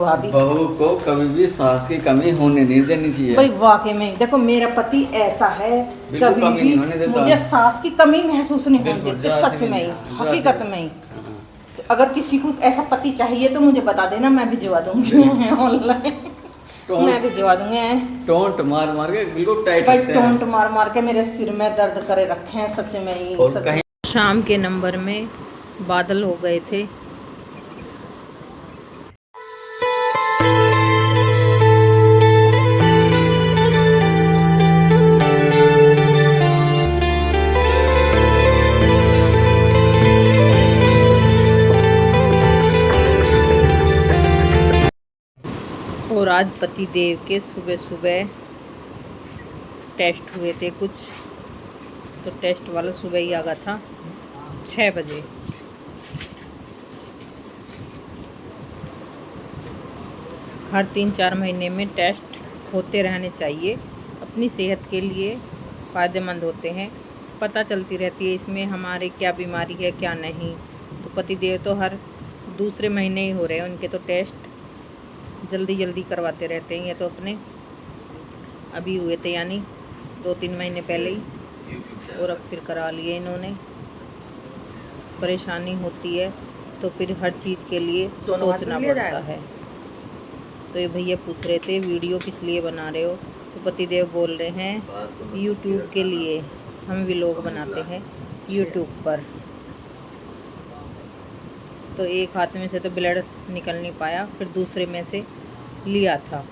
भाभी बहू को कभी भी सास की कमी होने नहीं देनी चाहिए। भाई वाकई में देखो मेरा पति ऐसा है, बिल्कुल कभी कमी भी नहीं होने देता। मुझे सास की कमी महसूस नहीं होने बिल्कुल देते, जरा सी सच भी में नहीं, ही, हाँ, जरा सी हकीकत भी। में ही। हाँ, तो अगर किसी को ऐसा पति चाहिए तो मुझे बता देना, मैं भिजवा दूंगी बिल्कुल। ऑनलाइन। मैं टोंट भिजवा दूंगी टोंट मार मार के बिल्कुल टाइट भाई, रखते टोंट हैं। मार मार के मेरे सिर में दर्द करे रखे हैं, सच में ही, और सच में। कहीं शाम के नंबर में बादल हो गए थे। और आज पति देव के सुबह सुबह टेस्ट हुए थे कुछ, तो टेस्ट वाला सुबह ही आ गया था 6 बजे। हर 3-4 महीने में टेस्ट होते रहने चाहिए, अपनी सेहत के लिए फ़ायदेमंद होते हैं। पता चलती रहती है इसमें हमारे क्या बीमारी है क्या नहीं। तो पतिदेव तो हर दूसरे महीने ही हो रहे हैं उनके तो टेस्ट, जल्दी जल्दी करवाते रहते हैं। ये तो अपने अभी हुए थे, यानी 2-3 महीने पहले ही, और अब फिर करा लिए इन्होंने। परेशानी होती है तो फिर हर चीज़ के लिए सोचना पड़ता है। तो ये भैया पूछ रहे थे वीडियो किस लिए बना रहे हो, तो पतिदेव बोल रहे हैं यूट्यूब के लिए, हम व्लॉग बनाते हैं यूट्यूब पर। तो एक हाथ में से तो ब्लड निकल नहीं पाया, फिर दूसरे में से लिया था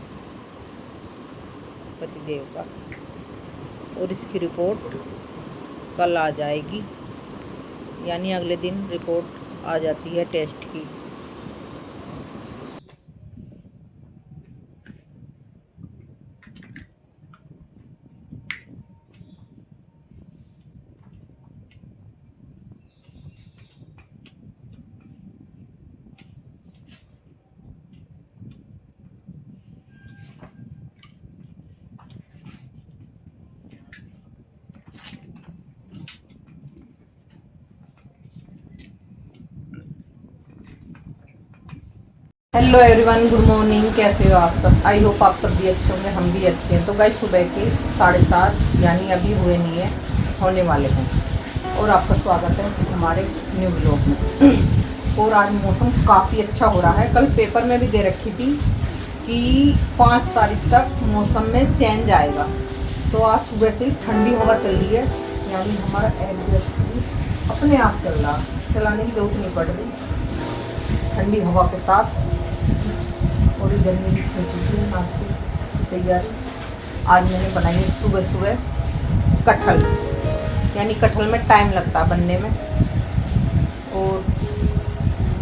पतिदेव का, और इसकी रिपोर्ट कल आ जाएगी, यानी अगले दिन रिपोर्ट आ जाती है टेस्ट की। Hello everyone, good morning. कैसे हो आप सब? आई होप आप सब भी अच्छे होंगे, हम भी अच्छे हैं। तो गाइस सुबह के 7:30, यानी अभी हुए नहीं है, होने वाले हैं, और आपका स्वागत है हमारे न्यू व्लॉग में। और आज मौसम काफ़ी अच्छा हो रहा है। कल पेपर में भी दे रखी थी कि 5 तारीख तक मौसम में चेंज आएगा। तो आज सुबह से ठंडी हवा चल रही है, यानी हमारा एडजस्ट भी अपने आप चल रहा, चलाने की जरूरत नहीं पड़ रही, ठंडी हवा के साथ। और इधर मेरी हो चुकी है नाश्ते की तैयारी। आज मैंने बनाई है सुबह सुबह कटहल, यानी कटहल में टाइम लगता है बनने में। और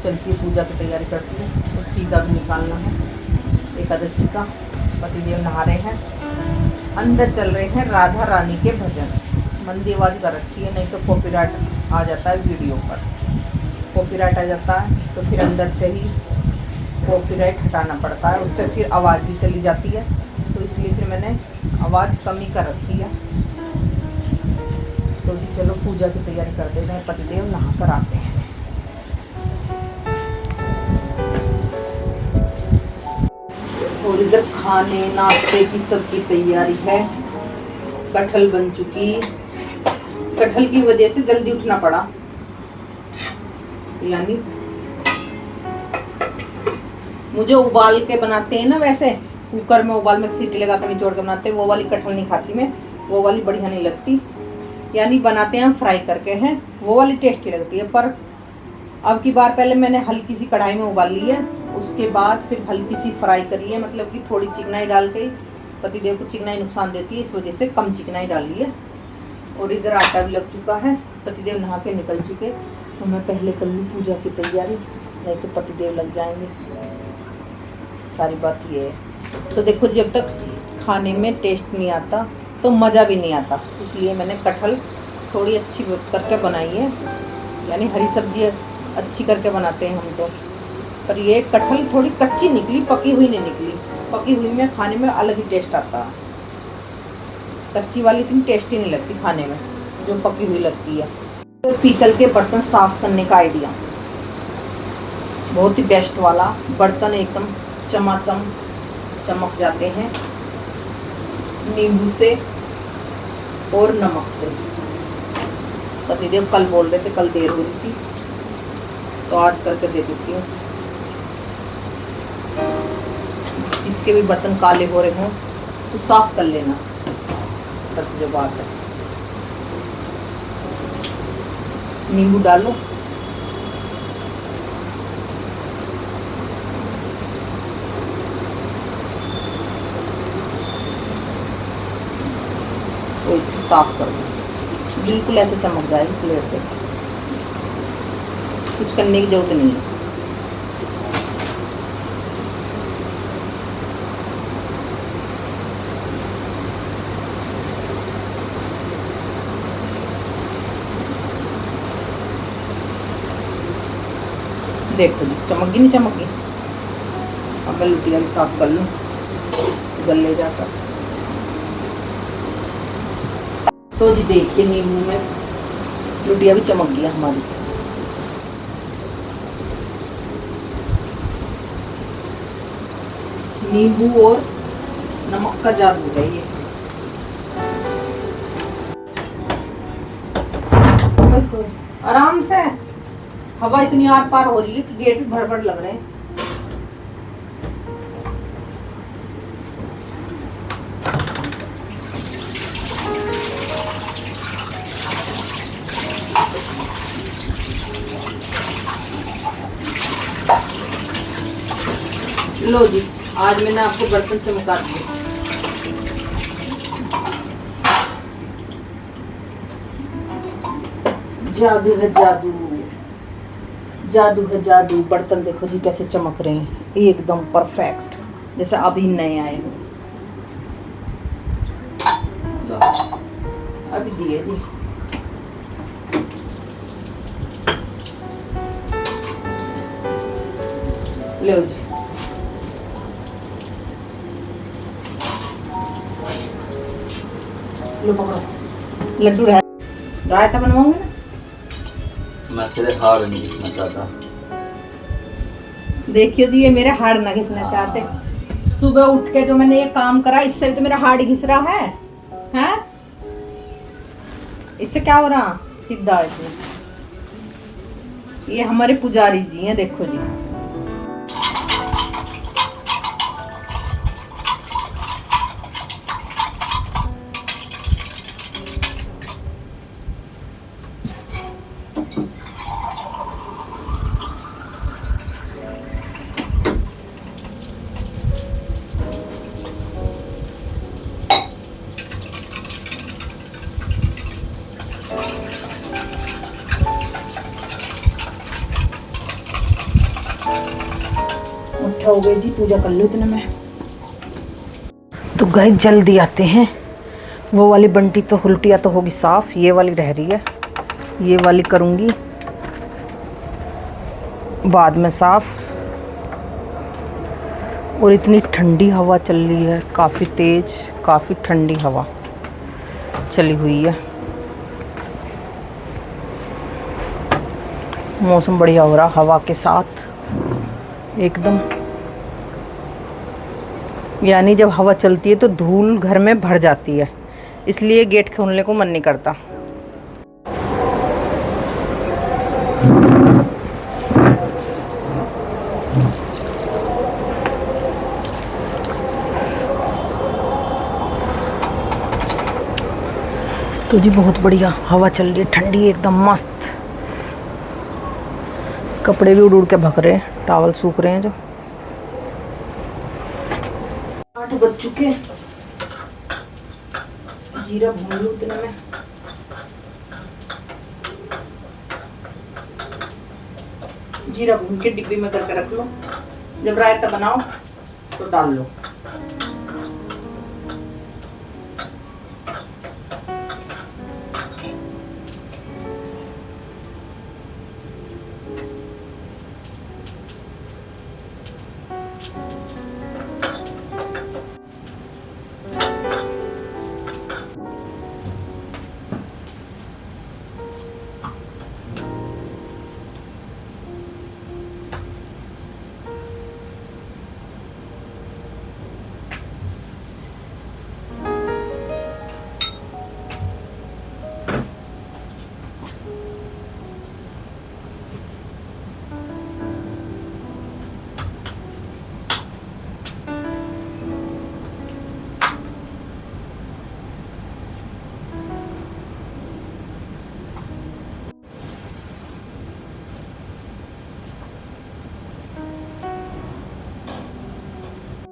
चलती है पूजा की तैयारी करती हूँ, और सीधा भी निकालना है एकादशी का। पतिदेव नहा रहे हैं, अंदर चल रहे हैं राधा रानी के भजन। मंदी आवाज़ कर रखी है, नहीं तो कॉपीराइट आ जाता है वीडियो पर, कॉपीराइट आ जाता है तो फिर अंदर से ही कॉपीराइट हटाना पड़ता है, उससे फिर आवाज़ भी चली जाती है। तो इसलिए फिर मैंने आवाज़ कम ही कर रखी है। तो जी चलो पूजा की तैयारी कर देते हैं, पतिदेव नहा कर आते हैं। और इधर खाने नाश्ते की सबकी तैयारी है। कटहल बन चुकी, कटहल की वजह से जल्दी उठना पड़ा, यानी मुझे उबाल के बनाते हैं ना, वैसे कुकर में उबाल में सीटी लगा कर निचोड़ के बनाते हैं, वो वाली कटहल नहीं खाती मैं, वो वाली बढ़िया नहीं लगती। यानी बनाते हैं हम फ्राई करके हैं, वो वाली टेस्टी लगती है। पर अब की बार पहले मैंने हल्की सी कढ़ाई में उबाल ली है, उसके बाद फिर हल्की सी फ्राई करी है, मतलब कि थोड़ी चिकनाई डाल के। पतिदेव को चिकनाई नुकसान देती है, इस वजह से कम चिकनाई डाल ली है। और इधर आटा भी लग चुका है, पतिदेव नहा के निकल चुके। तो मैं पहले कर लूँ पूजा की तैयारी, नहीं तो पतिदेव लग जाएंगे। सारी बात ये है। तो देखो, जब तक खाने में टेस्ट नहीं आता तो मज़ा भी नहीं आता, इसलिए मैंने कटहल थोड़ी अच्छी करके बनाई है, यानी हरी सब्जी अच्छी करके बनाते हैं हम तो। पर ये कटहल थोड़ी कच्ची निकली, पकी हुई नहीं निकली। पकी हुई में खाने में अलग ही टेस्ट आता है, कच्ची वाली इतनी टेस्टी नहीं लगती खाने में, जो पकी हुई लगती है। तो पीतल के बर्तन साफ़ करने का आइडिया बहुत ही बेस्ट वाला, बर्तन एकदम चमाचम चमक जाते हैं नींबू से और नमक से। पतिदेव कल बोल रहे थे, कल देर हो रही थी तो आज करके दे देती हूँ। इसके भी बर्तन काले हो रहे हों तो साफ कर लेना, सच जो बात है। नींबू डालो, तो इससे साफ कर दो, बिल्कुल ऐसे चमक जाएगी प्लेट पे, कुछ करने की जरूरत नहीं है। देखो जी चमक नहीं चमकी। अब मैं लुटिया भी साफ कर लूँ गले जाकर। तो जी देखिए नींबू में लुटिया भी चमक गया हमारी। नींबू और नमक का जादू है ये। आराम से, हवा इतनी आर पार हो रही है कि गेट भी भड़ भड़ लग रहे हैं। लो जी, आज मैंने आपको बर्तन चमका दिए। जादू है जादू, जादू है जादू। बर्तन देखो जी कैसे चमक रहे हैं, एकदम परफेक्ट, जैसे अभी नए आए हो। अभी दिए जी। लो जी, लो पकड़ो। लड्डू रायता बनवाऊंगे ना। मैं तेरे हाड़ नहीं घिसना चाहता। देखियो जी, ये मेरे हाड़ ना घिसना चाहते। सुबह उठ के जो मैंने ये काम करा, इससे भी तो मेरा हाड़ घिस रहा है, हैं? इससे क्या हो रहा सीधा इसमें। ये हमारे पुजारी जी हैं, देखो जी। उठा हो गई जी, पूजा कर लो इतने में। तो गए जल्दी आते हैं। वो वाली बंटी तो उल्टियाँ तो होगी साफ, ये वाली रह रही है, ये वाली करूँगी बाद में साफ। और इतनी ठंडी हवा चल रही है, काफ़ी तेज़, काफ़ी ठंडी हवा चली हुई है। मौसम बढ़िया हो रहा हवा के साथ एकदम। यानी जब हवा चलती है तो धूल घर में भर जाती है, इसलिए गेट खोलने को मन नहीं करता। तो जी बहुत बढ़िया हवा चल रही है, ठंडी एकदम मस्त। कपड़े भी उड़ उड़ के भग रहे हैं, टॉवल सूख रहे हैं जो। 8 बज चुके, जीरा भून लूं उतने में। जीरा भून के डिब्बी में करके रख लो, जब रायता बनाओ तो डाल लो।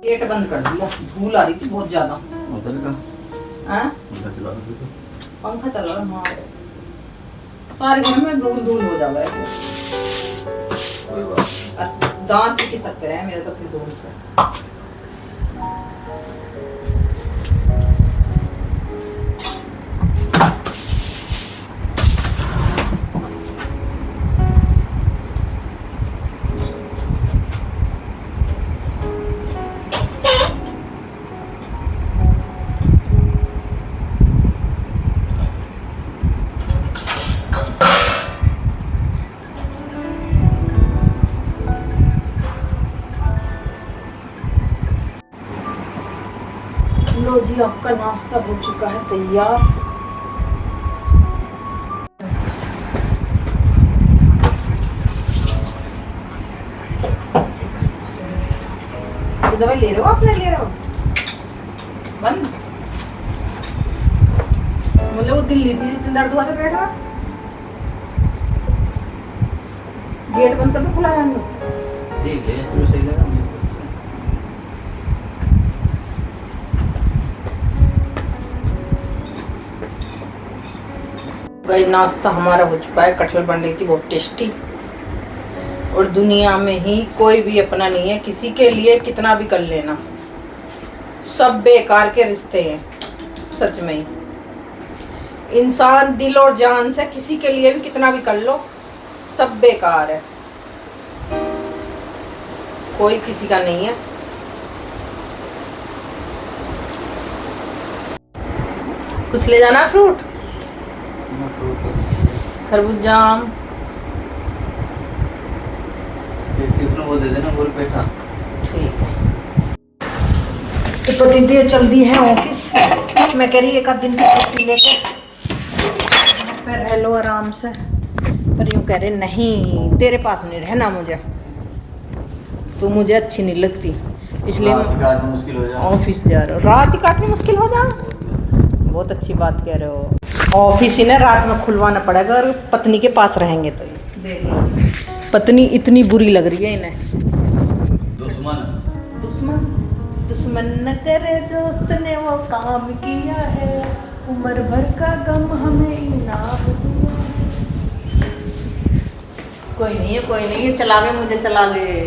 गेट बंद कर दिया, धूल आ रही थी बहुत ज्यादा। होटल का हाँ? पंखा चला रहे थे। पंखा चल रहा है। हाँ, सारे घर में धूल धूल हो जावा है। कोई बात नहीं। दांत भी सकते रहे मेरे तो फिर धूल से। लो जी, आपका नाश्ता हो चुका है तैयार। दवाई ले रहे हो? आप नहीं ले रहे हो? बंद मतलब वो दिन ली थी जितने दर्द हुआ था पेट में। गेट बंद कर दो, खुला रहने दो। ठीक है, फिर सही लगा मुझे। गाइस, नाश्ता हमारा हो चुका है। कटहल बन रही थी बहुत टेस्टी। और दुनिया में ही कोई भी अपना नहीं है, किसी के लिए कितना भी कर लेना, सब बेकार के रिश्ते हैं। सच में ही इंसान दिल और जान से किसी के लिए भी कितना भी कर लो, सब बेकार है। कोई किसी का नहीं है। कुछ ले जाना फ्रूट, खरबूजा, आम। वो दे देना, गोल पेठा। ठीक है। तो पति देव चल दी है ऑफिस। मैं कह रही एक आध दिन की छुट्टी लेके फिर रह लो आराम से। पर यूँ कह रहे नहीं, तेरे पास नहीं रहना मुझे, तू मुझे अच्छी नहीं लगती, इसलिए रात काटना मुश्किल हो जाए। ऑफिस जा रहे हो। रात ही काटनी मुश्किल हो जाए? बहुत अच्छी बात कह रहे हो। ऑफिस ही ना रात में खुलवाना पड़ेगा अगर पत्नी के पास रहेंगे तो। देख लो जी, पत्नी इतनी बुरी लग रही है इन्हें। दुश्मन दुश्मन दुश्मन न करे, दोस्त ने वो काम किया है, उम्र भर का गम हमें इनाम दिया। कोई नहीं है, कोई नहीं है, चला गए मुझे, चला गए।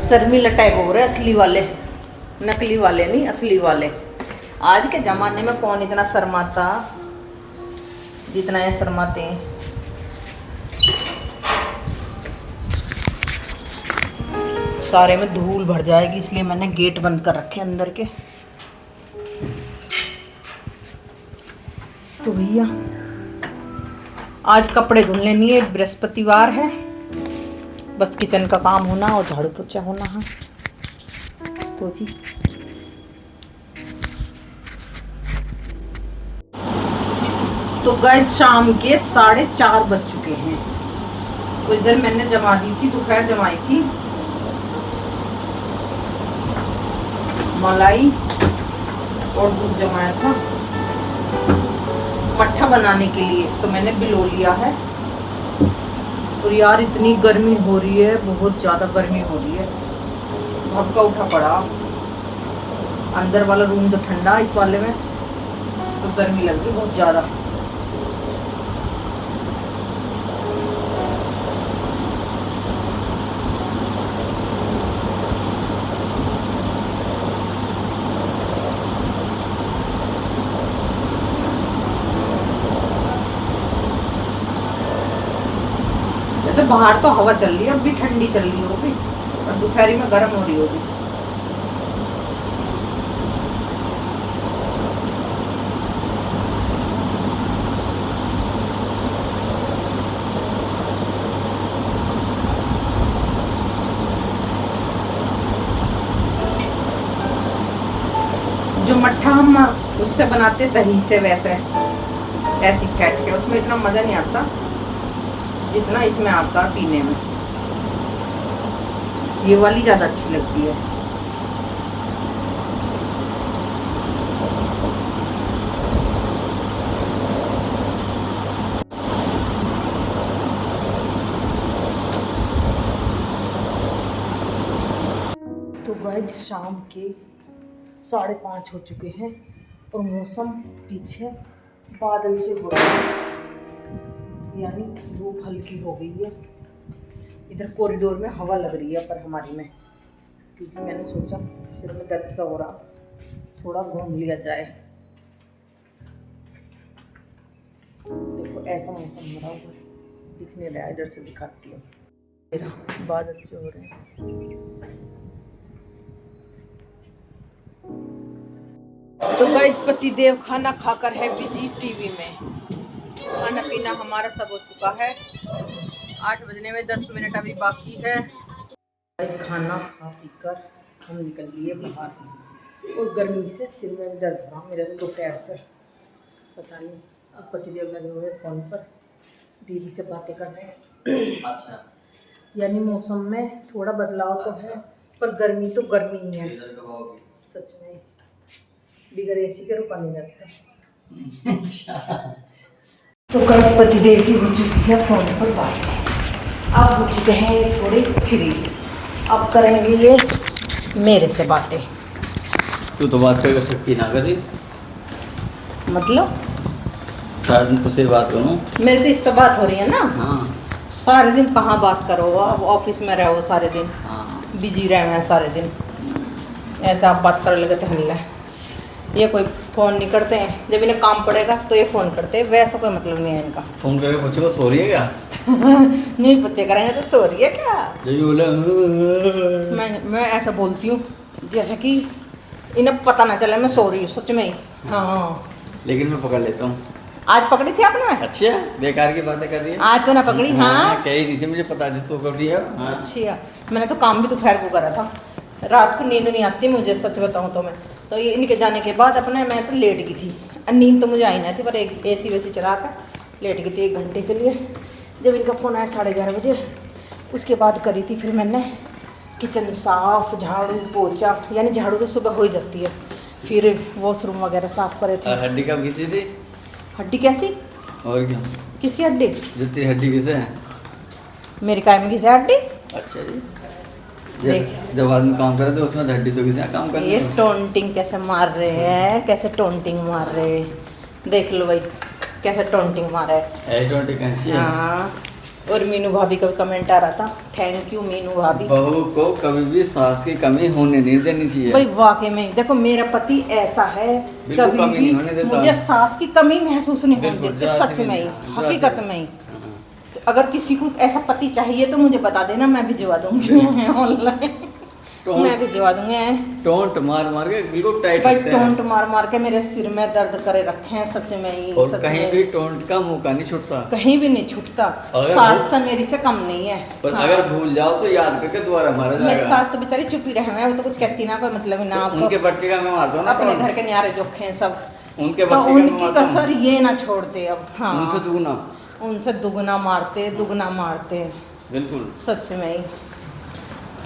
शर्मिला टाइप हो रहे असली वाले, नकली वाले नहीं, असली वाले। आज के ज़माने में कौन इतना शर्माता जितना ये शर्माते हैं। सारे में धूल भर जाएगी, इसलिए मैंने गेट बंद कर रखे अंदर के। तो भैया आज कपड़े धुल लेनी है, बृहस्पतिवार है, बस किचन का काम होना और झाड़ू पोछा होना है। तो जी तो गाइस, शाम के 4:30 बज चुके हैं। कुछ देर मैंने जमा दी थी, दोपहर जमाई थी मलाई और दूध जमाया था मट्ठा बनाने के लिए, तो मैंने भिगो लिया है। और यार इतनी गर्मी हो रही है, बहुत ज़्यादा गर्मी हो रही है, भपका उठा पड़ा। अंदर वाला रूम तो ठंडा, इस वाले में तो गर्मी लग रही बहुत ज़्यादा। जैसे बाहर तो हवा चल रही है, अब भी ठंडी चल रही होगी और दोपहरी में गर्म हो रही होगी। जो मट्ठा हम उससे बनाते दही से, वैसे ऐसी फेंट के, उसमें इतना मज़ा नहीं आता जितना इसमें आता है पीने में। ये वाली ज़्यादा अच्छी लगती है। गाइस शाम के 5:30 हो चुके हैं और मौसम पीछे बादल से हो रहा है, यानी धूप हल्की हो गई है। इधर कॉरिडोर में हवा लग रही है पर हमारी में, क्योंकि मैंने सोचा सिर में दर्द सा हो रहा, थोड़ा घूम लिया जाए। देखो ऐसा मौसम हो रहा है, दिख नहीं रहा है, इधर से दिखाती हूँ। मेरा बादल से हो रहे हैं। तो गाइस पतिदेव खाना खाकर है बिजी टीवी में। खाना पीना हमारा सब हो चुका है, 8 बजने में 10 मिनट अभी बाकी है। गाइस खाना खा पीकर हम निकल लिए बाहर और गर्मी से सिर में भी दर्द हुआ मेरे दोपहर से, पता नहीं। अब पतिदेव लगे हुए फोन पर दीदी से बातें कर रहे हैं। अच्छा, यानी मौसम में थोड़ा बदलाव तो है पर गर्मी तो गर्मी ही है सच में, बिगर एसी के रुका नहीं जाता। अच्छा। तो कल पतिदेव की हो चुकी है फोन पर बात, अब हो चुके हैं थोड़े फ्री, अब करेंगे ये मेरे से बातें। तू तो बात करके छुट्टी ना करी, मतलब सारा दिन तुझसे बात करूँ। मेरी तो इस पर बात हो रही है ना। हाँ सारे दिन कहाँ बात करो, आप ऑफिस में रहो सारे दिन, हाँ, बिजी रहे हैं सारे दिन, ऐसा आप बात करने लगे तो हल्ला। ये कोई फ़ोन नहीं करते हैं, जब इन्हें काम पड़ेगा तो ये फ़ोन करते हैं, वैसा कोई मतलब नहीं है इनका। फोन करके पूछो को सो रही है क्या? नहीं बच्चे करेंगे तो सो रही है क्या? जो बोले मैं ऐसा बोलती हूँ जैसे कि इन्हें पता ना चले मैं सो रही हूँ सच में ही। हाँ लेकिन मैं पकड़ लेता हूँ। आज पकड़ी थी आपने? अच्छा, बेकार की बातें कर रही है। आज तो ना पकड़ी। हाँ कही नहीं थी, मुझे पता थी सो कर रही है। हाँ। अच्छा, मैंने तो काम भी दोपहर को करा था, रात को नींद नहीं आती मुझे सच बताऊँ तो। मैं तो ये इनके जाने के बाद अपने मैं तो लेट गई थी, नींद तो मुझे आई नहीं थी, पर एक एसी वेसी चला कर लेट गई थी 1 घंटे के लिए। जब इनका फ़ोन आया 11:30 बजे, उसके बाद करी थी फिर मैंने किचन साफ, झाड़ू पोछा, यानी झाड़ू तो सुबह हो ही जाती है, फिर वॉशरूम वगैरह साफ करे थे। हड्डी कब घिसी थी? हड्डी कैसी? और क्या? किसकी हड्डी? जो तेरी हड्डी घिसे है। मेरी काय में घिसे हड्डी? अच्छा जी, जब आदमी काम करे तो उसमें हड्डी तो घिसे काम करने। ये टोंटिंग कैसे मार रहे हैं, कैसे टोंटिंग मार रहे हैं, देख लो भाई कैसे टोंटिंग मारा है। कैसी है? हाँ, और मीनू भाभी का कमेंट आ रहा था, थैंक यू मीनू भाभी। बहू को कभी भी सास की कमी होने नहीं देनी चाहिए। भाई वाकई में देखो मेरा पति ऐसा है, बिल्कुल कभी कमी भी नहीं होने देता। मुझे सास की कमी महसूस नहीं होने बिल्कुल, देते, जरा सच सी में ही, नहीं, हकीकत में ही। तो अगर किसी को ऐसा पति चाहिए तो मुझे बता देना, मैं भिजवा दूंगी ऑनलाइन, मैं भिजवा दूंगी। टोंट मार मार के बिल्कुल टाइट भाई रखते हैं। टोंट मार मार के मेरे सिर में दर्द करे रखे हैं सच में ही। और सच कहीं में भी टोंट का मौका नहीं छूटता, कहीं भी नहीं छूटता। अगर सास से मेरी से कम नहीं है। पर हाँ। अगर भूल जाओ तो याद करके दोबारा मारा मेरी जाएगा। सास तो बेचारी चुप ही रहे हैं, वो तो कुछ कहती ना, कोई मतलब ही ना। तो उनके बटके का मैं मारता हूँ ना अपने टोंट। घर के न्यारे जोखे हैं सब, उनके तो बटके का मैं उनकी मारता हूँ। कसर ये ना छोड़ते अब। हाँ, उनसे दुगना। उनसे दुगना मारते, दुगना मारते, बिल्कुल सच में ही।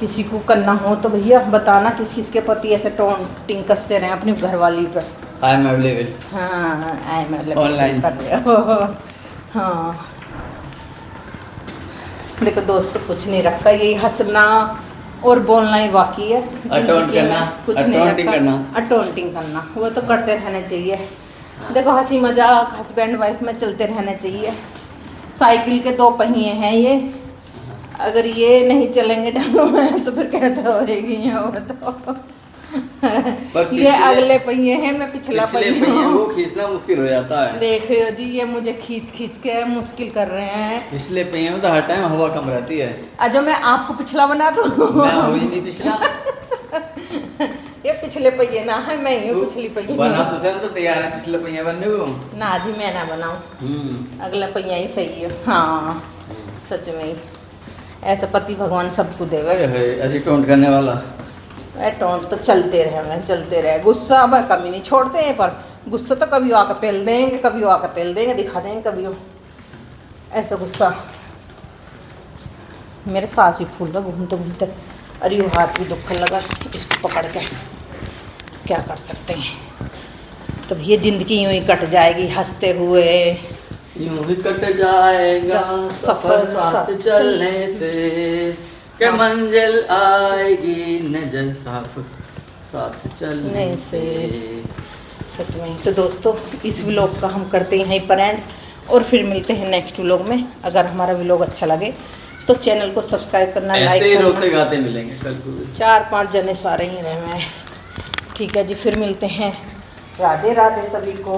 किसी को करना हो तो भैया बताना, किस किस के पति ऐसे टोंटिंग कसते रहे अपनी घरवाली पर। I am available. हाँ आई मतलब Online। कर रहे हो। हाँ देखो दोस्त कुछ नहीं रखा, यही हंसना और बोलना ही बाकी है जिंदगी में, कुछ नहीं रखा। अटोंटिंग करना वो तो करते रहना चाहिए। देखो हंसी मजाक हस्बैंड वाइफ में चलते रहना चाहिए। साइकिल के 2 पहिए हैं ये, अगर ये नहीं चलेंगे ढंग में तो फिर कैसे होएगी ये बताओ। ये अगले पहिए हैं, मैं पिछला पहिया हूँ। वो खींचना मुश्किल हो जाता है। देखियो जी ये मुझे खींच खींच के मुश्किल कर रहे हैं। पिछले पहिए में तो हर टाइम हवा कम रहती है। अजो मैं आपको पिछला बना दूँ? मैं हो ही नहीं पिछला। ये पिछले पहिए ना है, मैं ही हूँ पिछली पहिए। बना तो सही, तो तैयार है पिछले पहिए बनने को। ना जी मैं ना बनाऊँ, अगला पहिया ही सही है। हाँ सच में ही, ऐसा पति भगवान सबको देवे। ऐसी टोंट करने वाला। टोंट तो चलते रहे, गुस्सा अब कमी नहीं छोड़ते हैं, पर गुस्सा तो कभी आकर पेल देंगे, कभी आकर पेल देंगे, दिखा देंगे कभी ऐसा गुस्सा। मेरे सास ही फूल का घूमते घूमते, अरे वो हाथ भी दुख लगा, इसको पकड़ के क्या कर सकते हैं। तो ये ज़िंदगी यूँ ही कट जाएगी हंसते हुए, यूं ही कट जाएगा सफर साथ चलने से, के मंजिल आएगी नजर साफ साथ चलने से। सच में। तो दोस्तों इस व्लॉग का हम करते हैं यहीं पर एंड, और फिर मिलते हैं नेक्स्ट व्लॉग में। अगर हमारा व्लॉग अच्छा लगे तो चैनल को सब्सक्राइब करना, लाइक ऐसे ही करना। रोते गाते मिलेंगे कल को भी। 4-5 जने सारे ही रहे हैं। ठीक है जी, फिर मिलते हैं। राधे राधे सभी को।